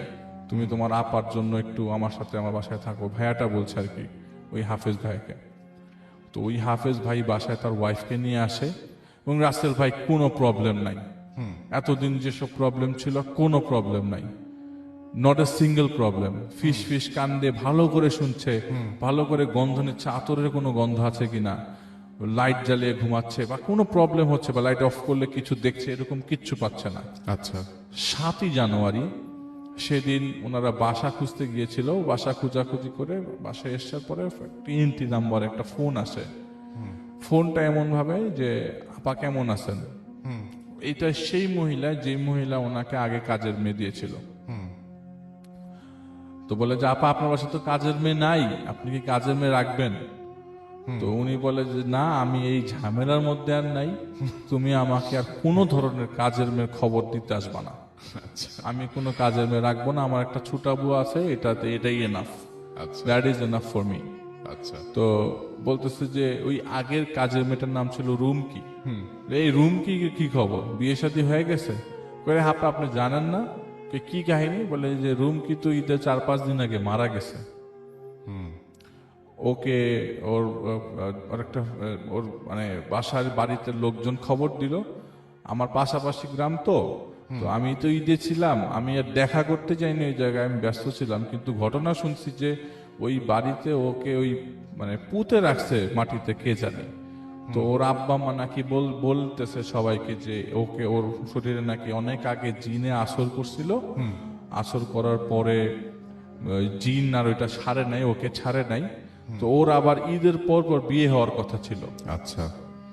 তুমি তোমার আপার জন্য একটু আমার সাথে আমার বাসায় থাকো। ভাইয়াটা বলছে আর কি, ওই হাফেজ ভাইকে। তো ওই হাফেজ ভাই বাসায় তার ওয়াইফকে নিয়ে আসে, এবং রাসেল ভাই কোনো প্রবলেম নাই, এতদিন যেসব প্রবলেম ছিল কোনো প্রবলেম নাই, নট এ সিঙ্গেল প্রবলেম। ফিস ফিস কান্দে, ভালো করে শুনছে, ভালো করে গন্ধ নিচ্ছে, আতরের কোনো গন্ধ আছে কিনা, লাইট জ্বালিয়ে ঘুমাচ্ছে, বা কোনো প্রবলেম হচ্ছে বা লাইট অফ করলে কিছু দেখছে, এরকম কিচ্ছু পাচ্ছে না।
আচ্ছা
7ই জানুয়ারি সেদিন ওনারা বাসা খুঁজতে গিয়েছিল, বাসা খোঁজাখুঁজি করে বাসায় এসার পরে TNT নাম্বার একটা ফোন আসে। ফোনটা এমন ভাবে যে আপা কেমন আছেন, এটা সেই মহিলা যে মহিলা ওনাকে আগে কাজের মেয়ে দিয়েছিল। তো বলে যে আপা আপনার বাসায় তো কাজের মেয়ে নাই, আপনি কি কাজের মেয়ে রাখবেন? তো উনি বলে যে না, আমি এই ঝামেলার মধ্যে আর নাই, তুমি আমাকে আর কোনো ধরনের কাজের মেয়ের খবর দিতে আসবা না, আমি কোনো কাজের মেয়ে রাখবো না, আমার একটা ছোটা বুয়া আছে, এটাই enough, that is enough for me.
আচ্ছা
তো বলতেছে যে ওই আগের কাজের মেয়েটার নাম ছিল রুমকি। এই রুমকি কি খবর, বিয়ে শাদী হয়ে গেছে? বলে হাপা আপনি জানেন না? কি কাহিনী? বলে যে রুমকি তো ঈদের 4-5 দিন আগে মারা গেছে। ওকে ওর একটা ওর মানে বাসার বাড়িতে লোকজন খবর দিল, আমার পাশাপাশি গ্রাম তো আমি তো ঈদে ছিলাম, আমি আর দেখা করতে যাইনি ওই জায়গায়, আমি ব্যস্ত ছিলাম, কিন্তু ঘটনা শুনছি যে ওই বাড়িতে ওকে ওই মানে পুঁতে রাখছে মাটিতে, কে জানে। তো ওর আব্বা মা নাকি বলতেছে সবাইকে যে ওকে, ওর শরীরে নাকি অনেক আগে জিনে আসর করছিল, আসর করার পরে জিন আর ওইটা ছাড়ে নাই, ওকে ছাড়ে নাই। তো ওর আবার ঈদের পর বিয়ে হওয়ার কথা ছিল।
আচ্ছা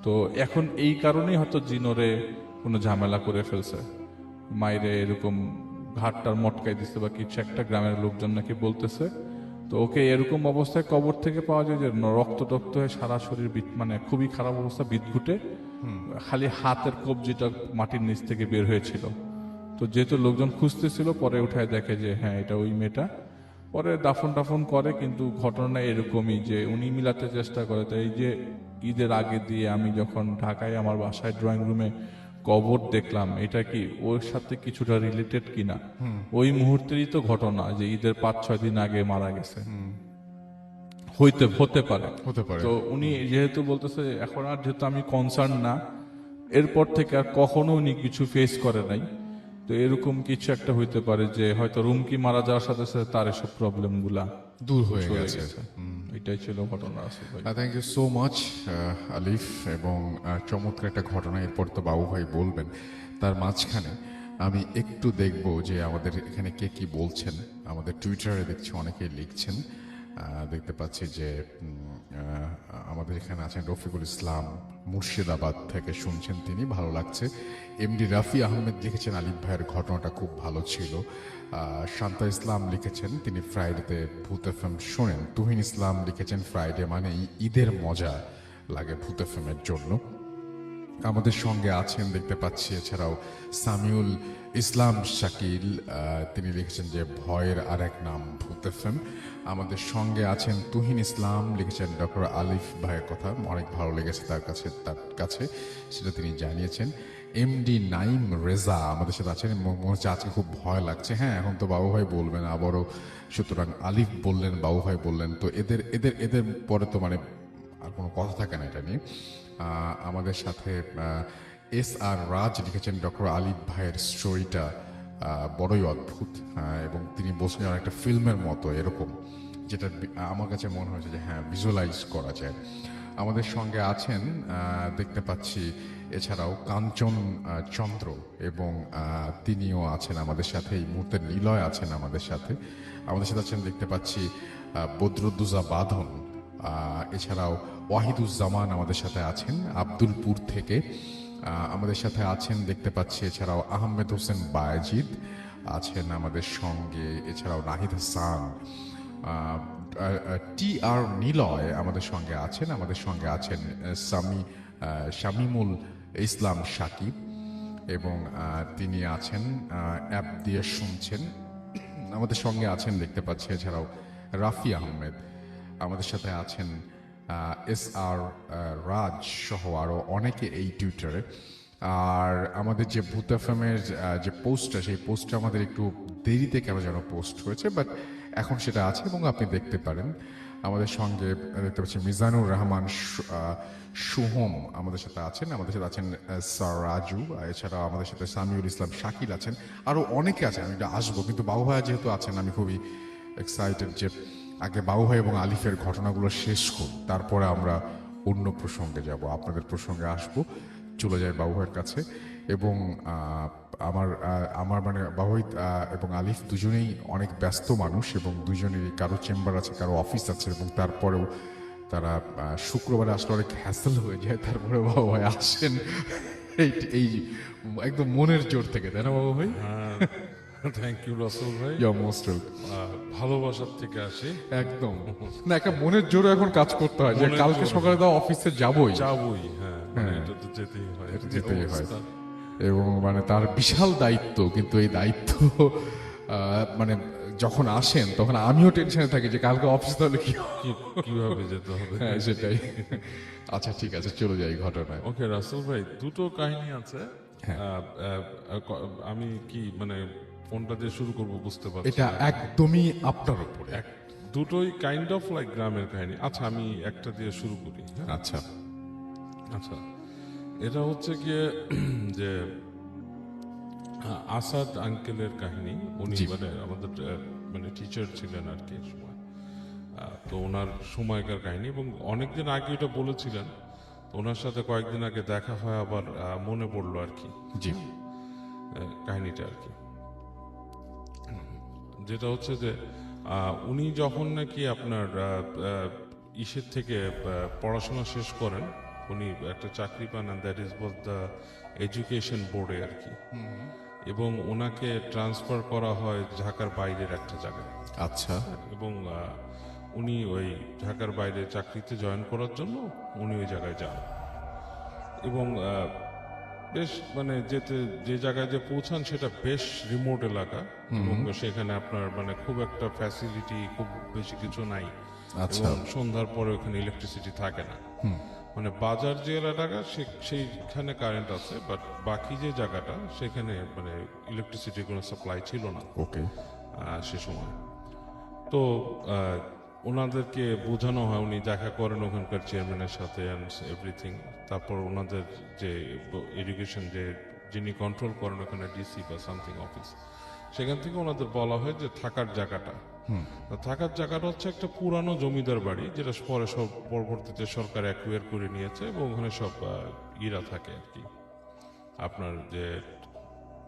তো এখন এই কারণেই হয়তো জিনোরে কোনো ঝামেলা করে ফেলছে, মাইরে এরকম ঘাটটার মটকাই দিচ্ছে বা কিছু একটা, গ্রামের লোকজন নাকি বলতেছে। তো ওকে এরকম অবস্থায় কবর থেকে পাওয়া যায় যে রক্ত টক্ত হয়ে সারা শরীর মানে খুবই খারাপ অবস্থা, বিদ্ঘুটে, খালি হাতের কবজিটা মাটির নিচ থেকে বের হয়েছিল। তো যেহেতু লোকজন খুঁজতেছিল, পরে উঠায় দেখে যে হ্যাঁ এটা ওই মেয়েটা। পরে দাফন টাফন করে, কিন্তু ঘটনা এরকমই যে উনি মিলাতে চেষ্টা করে। তো এই যে ঈদের আগে দিয়ে আমি যখন ঢাকায় আমার বাসায় ড্রয়িং রুমে কবর দেখলাম, এটা কি ওর সাথে কিছুটা রিলেটেড কিনা, ওই মুহূর্তেরই তো ঘটনা যে ঈদের 5-6 দিন আগে মারা গেছে, হতে পারে। তো উনি যেহেতু বলতেছে এখন আর যেহেতু আমি কনসার্ন না, এরপর থেকে আর কখনো উনি কিছু ফেস করে নাই, তো এরকম কিছু একটা হইতে পারে যে হয়তো রুমকি মারা যাওয়ার সাথে সাথে তার এসব প্রবলেম গুলা
দূর হয়ে গেছে।
এটাই ছিল ঘটনা।
থ্যাংক ইউ সো মাচ আলিফ, এবং চমৎকার একটা ঘটনা। এরপর তো বাবু ভাই বলবেন, তার মাঝখানে আমি একটু দেখব যে আমাদের এখানে কে কি বলছেন। আমাদের টুইটারে দেখছি অনেকেই লিখছেন। দেখতে পাচ্ছি যে আমাদের এখানে আছেন রফিকুল ইসলাম, মুর্শিদাবাদ থেকে শুনছেন তিনি, ভালো লাগছে। এমডি রাফি আহমেদ লিখেছেন আলিফ ভাইয়ের ঘটনাটা খুব ভালো ছিল। শান্তা ইসলাম লিখেছেন তিনি ফ্রাইডেতে ভূত এফএম শোনেন। তুহিন ইসলাম লিখেছেন ফ্রাইডে মানে ঈদের মজা লাগে ভূত এফএমের জন্য। আমাদের সঙ্গে আছেন দেখতে পাচ্ছি এছাড়াও সামিউল ইসলাম শাকিল, তিনি লিখেছেন যে ভয়ের আরেক নাম ভূত এফএম। আমাদের সঙ্গে আছেন তুহিন ইসলাম, লিখেছেন ডক্টর আলিফ ভাইয়ের কথা অনেক ভালো লেগেছে তার কাছে সেটা তিনি জানিয়েছেন। এমডি নাইম রেজা আমাদের সাথে আছেন। মনে হচ্ছে আজকে খুব ভয় লাগছে। হ্যাঁ, এখন তো বাবু ভাই বলবেন আবারও, সুতরাং আলিফ বললেন, বাবু ভাই বললেন, তো এদের এদের এদের পরে তো মানে আর কোনো কথা থাকে না এটা নিয়ে। আমাদের সাথে এস আর রাজ লিখেছেন ডক্টর আলিফ ভাইয়ের স্টোরিটা বড়ই অদ্ভুত, এবং তিনি বলছেন একটা ফিল্মের মতো এরকম, যেটা আমার কাছে মনে হয়েছে যে হ্যাঁ ভিজুয়ালাইজ করা যায়। আমাদের সঙ্গে আছেন দেখতে পাচ্ছি এছাড়াও কাঞ্চন চন্দ্র, এবং তিনিও আছেন আমাদের সাথে এই মুহূর্তে। নিলয় আছেন আমাদের সাথে আছেন দেখতে পাচ্ছি বদরুদ্দুজা বাঁধন, এছাড়াও ওয়াহিদুজ্জামান আমাদের সাথে আছেন আব্দুলপুর থেকে। আমাদের সাথে আছেন দেখতে পাচ্ছি এছাড়াও আহমেদ হোসেন বায়েজিদ আছেন আমাদের সঙ্গে, এছাড়াও নাহিদ হাসান, টি আর নিলয় আমাদের সঙ্গে আছেন। আমাদের সঙ্গে আছেন শামিমুল ইসলাম সাকিব, এবং তিনি আছেন অ্যাপ দিয়ে শুনছেন। আমাদের সঙ্গে আছেন দেখতে পাচ্ছি এছাড়াও রাফি আহমেদ, আমাদের সাথে আছেন এস আর রাজ সহ আরও অনেকে এই টুইটারে। আর আমাদের যে ভূত এফএমের যে পোস্টটা, সেই পোস্টটা আমাদের একটু দেরিতে কেন যেন পোস্ট হয়েছে, বাট এখন সেটা আছে এবং আপনি দেখতে পারেন। আমাদের সঙ্গে দেখতে পাচ্ছি মিজানুর রহমান সুহম আমাদের সাথে আছেন। আমাদের সাথে আছেন স্যার রাজু, এছাড়া আমাদের সাথে সামিউল ইসলাম শাকিল আছেন, আরও অনেকে আছেন। আমি এটা আসবো, কিন্তু বাবু ভাইয়া যেহেতু আছেন আমি খুবই এক্সাইটেড যে আগে বাবু ভাই এবং আলিফের ঘটনাগুলো শেষ করি, তারপরে আমরা অন্য প্রসঙ্গে যাব, আপনাদের প্রসঙ্গে আসবো। চলে যায় বাবু ভাইয়ের কাছে। এবং আমার মানে বাবু ভাই এবং আলিফ দুজনেই অনেক ব্যস্ত মানুষ, এবং দুজনেরই কারো চেম্বার আছে, কারো অফিস আছে, এবং তারপরেও তারা শুক্রবারে আসলে অনেক হ্যাসেল হয়ে যায়, তারপরে বাবু ভাই আসেন এই একদম মনের জোর থেকে, তাই না বাবু ভাই?
থ্যাংক ইউ রাসেল ভাই।
মোস্ট
ভালোবাসার থেকে আসি
একদম। না, একটা মনের জোরে এখন কাজ করতে হয় যে কালকে সকালে তো অফিসে যাবই,
হ্যাঁ, মানে এটা তো যেতেই হয়,
এটা যেতেই হয়। এবং মানে তার বিশাল দায়িত্ব, কিন্তু এই দায়িত্ব মানে যখন আসেন তখন আমিও টেনশনে থাকি যে কালকে অফিস তাহলে
কিভাবে যেতে হবে।
হ্যাঁ, সেটাই। আচ্ছা ঠিক আছে, চলে যাই ঘটনায়।
ওকে রাসেল ভাই, দুটো কাহিনী আছে। আমি কি মানে কোনটা দিয়ে শুরু করব বুঝতে পারছি
এটা একদমই আপনার উপরে।
দুটোই কাইন্ড অফ লাইক গ্রামের কাহিনী। আচ্ছা, আমি একটা দিয়ে শুরু করি।
আচ্ছা
আচ্ছা, এটা হচ্ছে গিয়ে যে আসাদ আঙ্কেলের কাহিনী। উনি মানে আমাদের মানে টিচার ছিলেন আর কি সময়, তো ওনার সময়কার কাহিনী, এবং অনেকদিন আগে এটা বলেছিলেন। ওনার সাথে কয়েকদিন আগে দেখা হয়, আবার মনে পড়লো আর কি
জি
কাহিনীটা আর কি। যেটা হচ্ছে যে উনি যখন নাকি আপনার ইসের থেকে পড়াশোনা শেষ করেন, উনি একটা চাকরি পান, and that is was the education বোর্ডে আর কি, এবং ওনাকে ট্রান্সফার করা হয় ঢাকার বাইরের একটা জায়গায়।
আচ্ছা।
এবং উনি ওই ঢাকার বাইরে চাকরিতে জয়েন করার জন্য উনি ওই জায়গায় যান, এবং বেশ মানে যে জায়গায় যে পৌঁছান সেটা বেশ রিমোট এলাকা, এবং সেখানে আপনার মানে খুব একটা ফ্যাসিলিটি খুব বেশি কিছু নাই।
আচ্ছা।
এবং সন্ধ্যার পরে ওখানে ইলেকট্রিসিটি থাকে না। মানে বাজার যে এলাকা সেইখানে কারেন্ট আছে, বাট বাকি যে জায়গাটা সেখানে মানে ইলেকট্রিসিটির কোনো সাপ্লাই ছিল না
ওকে
সে সময়। তো ওনাদেরকে বোঝানো হয়, উনি দেখা করেন ওখানকার চেয়ারম্যানের সাথে অ্যান্ড এভরিথিং। তারপর ওনাদের যে এডুকেশন যিনি কন্ট্রোল করেন ওখানে ডিসি বা সামথিং অফিস, সেখান থেকে ওনাদের বলা হয় যে থাকার জায়গাটা হচ্ছে একটা পুরানো জমিদার বাড়ি, যেটা পরে পরবর্তীতে সরকার অ্যাকুয়ার করে নিয়েছে, এবং ওখানে সব ইরা থাকে আর কি, আপনার যে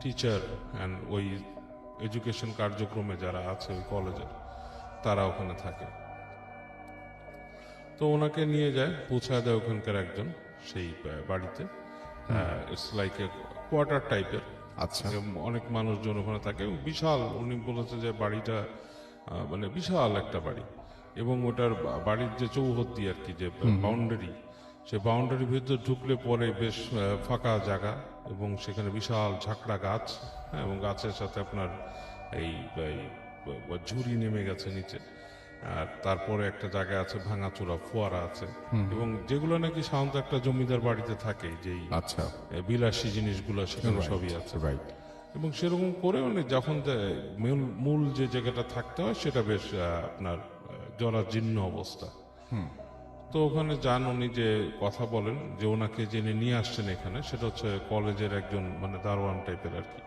টিচার অ্যান্ড ওই এডুকেশন কার্যক্রমে যারা আছে ওই কলেজের, তারা ওখানে থাকে। তো ওনাকে নিয়ে যায়, পৌঁছায় দেয় ওখানকার একজন সেই বাড়িতে। ইটস লাইক এ কোয়ার্টার টাইপের।
আচ্ছা।
অনেক মানুষজন ওখানে থাকে, বিশাল। উনি বলেছে যে বাড়িটা মানে বিশাল একটা বাড়ি, এবং ওটার বাড়ির যে চৌহদ্দি আর কি, যে বাউন্ডারি, সে বাউন্ডারির ভিতর ঢুকলে পরে বেশ ফাঁকা জায়গা, এবং সেখানে বিশাল ঝাঁকড়া গাছ, হ্যাঁ, এবং গাছের সাথে আপনার এই এই ঝুড়ি নেমে গেছে নিচে। আর তারপরে একটা জায়গা আছে ভাঙাচোরা ফোয়ারা আছে, এবং যেগুলো নাকি সাধারণত একটা জমিদার বাড়িতে থাকে, যেই
আচ্ছা।
বিলাসী জিনিসগুলো সেখানে সবই আছে।
রাইট।
এবং সেরকম করে উনি যখন মূল যে জায়গাটা থাকতে হয় সেটা বেশ আপনার জরাজীর্ণ অবস্থা। তো ওখানে যান, উনি যে কথা বলেন যে ওনাকে জেনে নিয়ে আসছেন এখানে, সেটা হচ্ছে কলেজের একজন মানে দারোয়ান টাইপের আর কি।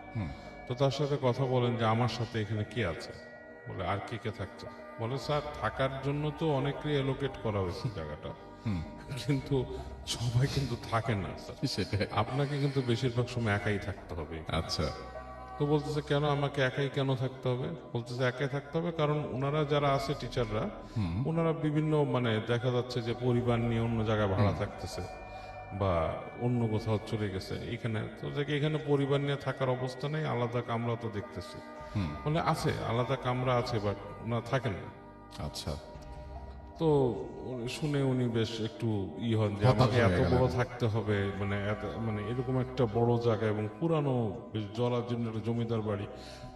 তো তার সাথে কথা বলেন যে আমার সাথে এখানে কে আছে, বলে আর কে কে থাকছে, বলে স্যার থাকার জন্য তো অনেককে এলোকেট করা হয়েছে জায়গাটা, কিন্তু সবাই কিন্তু থাকে না স্যার,
সেটাই।
আপনাকে কিন্তু বেশিরভাগ সময় একাই থাকতে হবে।
আচ্ছা।
তো বলতেছে কেন আমাকে একাই কেন থাকতে হবে? বলতেছে একাই থাকতে হবে কারণ ওনারা যারা আছে টিচাররা, ওনারা বিভিন্ন মানে দেখা যাচ্ছে যে পরিবার নিয়ে অন্য জায়গায় ভাড়া থাকতেছে বা অন্য কোথাও চলে গেছে, এখানে তো দেখে এখানে পরিবার নিয়ে থাকার অবস্থা নেই, আলাদা কামরা তো দেখতেছি। বলে আছে, আলাদা কামরা আছে, বাট ওনারা থাকেন না।
আচ্ছা।
তো শুনে উনি বেশ একটু হন যে
হতাশ
আমাকে
হয়ে
এত
গেলেন।
বড় থাকতে হবে, মানে মানে এরকম একটা বড় জায়গা এবং পুরানো বেশ জরাজীর্ণ একটা জমিদার বাড়ি।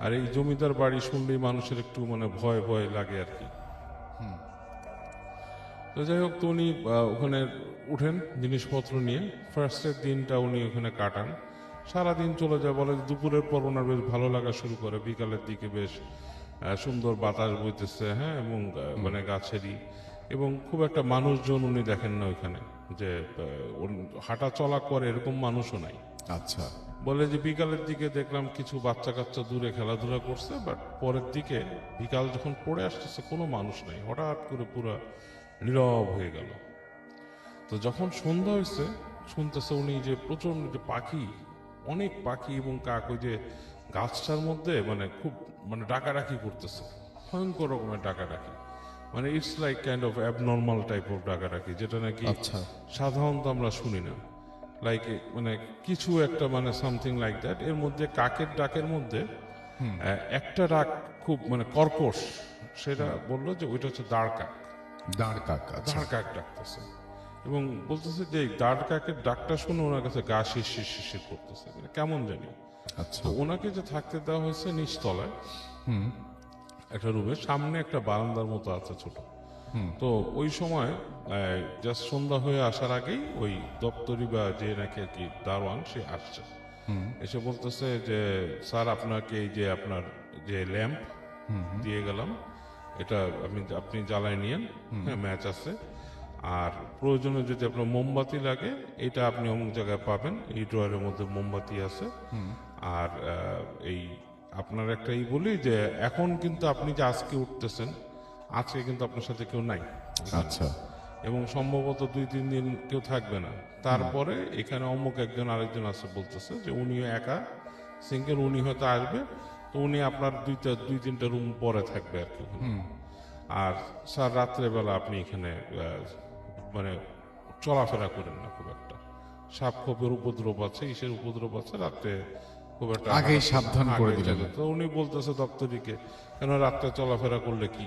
আর এই জমিদার বাড়ি শুনলেই মানুষের একটু মানে ভয় ভয় লাগে আর কি। তো যাই হোক, তো উনি ওখানে উঠেন জিনিসপত্র নিয়ে। ফার্স্টের দিনটা উনি ওখানে কাটান, সারাদিন চলে যায়। বলে দুপুরের পর ওনার বেশ ভালো লাগা শুরু করে, বিকালের দিকে বেশ সুন্দর বাতাস বইতেছে, হ্যাঁ, এবং মানে গাছেরই, এবং খুব একটা মানুষজন উনি দেখেন না ওইখানে, যে হাঁটা চলা করে এরকম মানুষও নাই।
আচ্ছা।
বলে যে বিকালের দিকে দেখলাম কিছু বাচ্চা কাচ্চা দূরে খেলাধুলা করছে, বাট পরের দিকে বিকাল যখন পড়ে আসতেছে কোনো মানুষ নাই, হঠাৎ করে পুরো নীরব হয়ে গেল। তো যখন সন্ধ্যা হয়েছে, শুনতেছে উনি যে প্রচন্ড যে পাখি, অনেক পাখি এবং কাক ওই যে গাছটার মধ্যে মানে খুব মানে ডাকাডাকি করতেছে, ভয়ঙ্কর রকমের ডাকাডাকি, মানে it's like kind of abnormal type of ডাকাডাকি, যেটা নাকি
আচ্ছা।
সাধারণত আমরা শুনি না। লাইক মানে কিছু একটা মানে সামথিং লাইক দ্যাট। এর মধ্যে কাকের ডাকের মধ্যে একটা ডাক খুব মানে কর্কশ, সেটা বললো যে ওইটা হচ্ছে দাঁড় কাক।
দাঁড় কাক। আচ্ছা।
দাঁড় কাক ডাকতেছে, এবং বলতেছে যে এই দাঁড় কাকের ডাকটা শুনে ওনার কাছে গা শিরশির শিরশির করতেছে, মানে কেমন জানি।
আচ্ছা।
তো ওনাকে যে থাকতে দেওয়া হয়েছে নিচতলায় একটা রুমের সামনে, একটা বারান্দার মতো আছে ছোট। তো ওই সময় জাস্ট সন্ধ্যা হয়ে আসার আগেই ওই দপ্তরি বা যে নাকি আর কি দারোয়ান, সে আসছে। এসে বলতেছে যে স্যার আপনাকে এই যে আপনার যে ল্যাম্প দিয়ে গেলাম, এটা আপনি জ্বালায় নিয়েন, হ্যাঁ, ম্যাচ আছে। আর প্রয়োজনে যদি আপনার মোমবাতি লাগে, এটা আপনি অমুক জায়গায় পাবেন, এই ড্রয়ারের মধ্যে মোমবাতি আছে। আর এই আপনার একটাই বলি যে এখন কিন্তু আপনি যে আজকে উঠতেছেন, আজকে কিন্তু আপনার সাথে কেউ নাই,
আচ্ছা।
এবং সম্ভবত 2-3 দিন কেউ থাকবে না। তারপরে এখানে অমুক একজন আরেকজন আছে বলতেছে যে উনিও একা সিঙ্গেল, উনি হয়তো আসবে, তো উনি আপনার 2-3টা রুম পরে থাকবে আর কি ওখানে। আর স্যার রাত্রেবেলা আপনি এখানে মানে চলাফেরা করেন না খুব একটা, সাপ খোপের উপদ্রব আছে, ইসের উপদ্রব আছে, রাত্রে খুব একটা
আগেই সাবধান করে
আগেই
দিলেন।
চলে। তো উনি বলতেছে দপ্তরিকে, কেন রাত্রে চলাফেরা করলে কি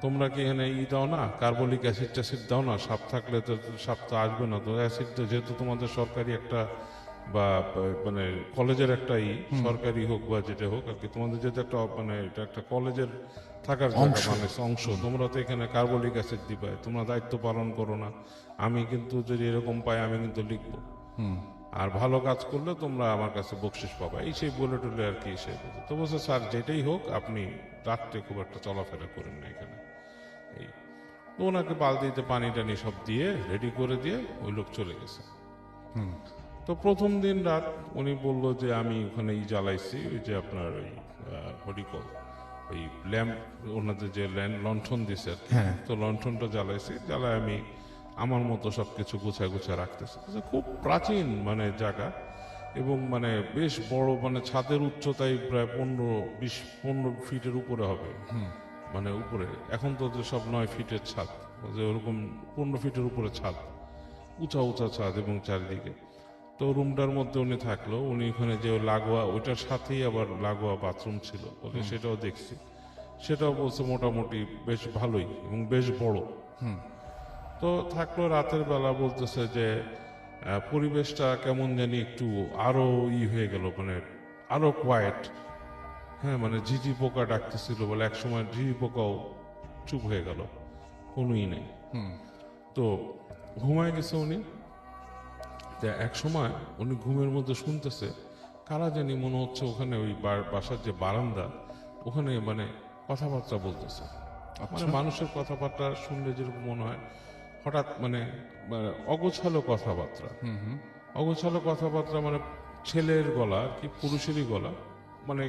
তোমরা কি এখানে দাও না, কার্বলিক অ্যাসিড ট্যাসিড দাও না, সাপ থাকলে তো সাপ তো আসবে না। তো অ্যাসিড যেহেতু তোমাদের সরকারি একটা বা মানে কলেজের একটা সরকারি হোক বা যেটা হোক আর কি, তোমাদের যেহেতু একটা মানে এটা একটা কলেজের থাকার জায়গা মানে অংশ, তোমরা তো এখানে কার্বলিক অ্যাসিড দিবে, তোমরা দায়িত্ব পালন করো না। আমি কিন্তু যদি এরকম পাই আমি কিন্তু লিখবো, আর ভালো কাজ করলে তোমরা আমার কাছে বকশিস পাবা, এই সেই বলে টলে আর কি। সে তো বলছে স্যার যেটাই হোক আপনি রাত্রে খুব একটা চলাফেরা করেন না এখানে। এই তো ওনাকে বালতিতে পানি টানি সব দিয়ে রেডি করে দিয়ে ওই লোক চলে গেছে। তো প্রথম দিন রাত উনি বললো যে আমি ওখানে জ্বালাইছি, ওই যে আপনার ওই হরিকল ওই ল্যাম্প, ওনাদের যে লণ্ঠন দিছে আর কি, তো লণ্ঠনটা জ্বালাইছি, জ্বালায় আমি আমার মতো সবকিছু গুছায় গুছায় রাখতেছি। খুব প্রাচীন মানে জায়গা, এবং মানে বেশ বড়, মানে ছাদের উচ্চতায় প্রায় 15 ফিটের উপরে হবে, মানে উপরে। এখন তো ওদের সব 9 ফিটের ছাদ, যে ওরকম 15 ফিটের উপরে ছাদ, উঁচা উঁচা ছাদ এবং চারিদিকে। তো রুমটার মধ্যে উনি থাকলো, উনি ওখানে যে লাগোয়া, ওইটার সাথেই আবার লাগোয়া বাথরুম ছিল, ওকে সেটাও দেখছি। সেটাও বলছে মোটামুটি বেশ ভালোই এবং বেশ বড়। তো থাকলো, রাতের বেলা বলতেছে যে পরিবেশটা কেমন জানি একটু আরো হয়ে গেল, মানে আরো কোয়াইট। হ্যাঁ, মানে ঝিঝি পোকা ডাকতেছিল বলে, এক সময় ঝিঝি পোকাও চুপ হয়ে গেল, কোনোই নেই। তো ঘুমায় গেছে উনি। তা এক সময় উনি ঘুমের মধ্যে শুনতেছে কারা জানি, মনে হচ্ছে ওখানে ওই বাসার যে বারান্দা, ওখানে মানে কথাবার্তা বলতেছে। মানে মানুষের কথাবার্তা শুনলে যেরকম মনে হয়, হঠাৎ মানে মানে অগোছালো কথাবার্তা, অগোছালো কথাবার্তা, মানে ছেলের গলা কি পুরুষেরই গলা, মানে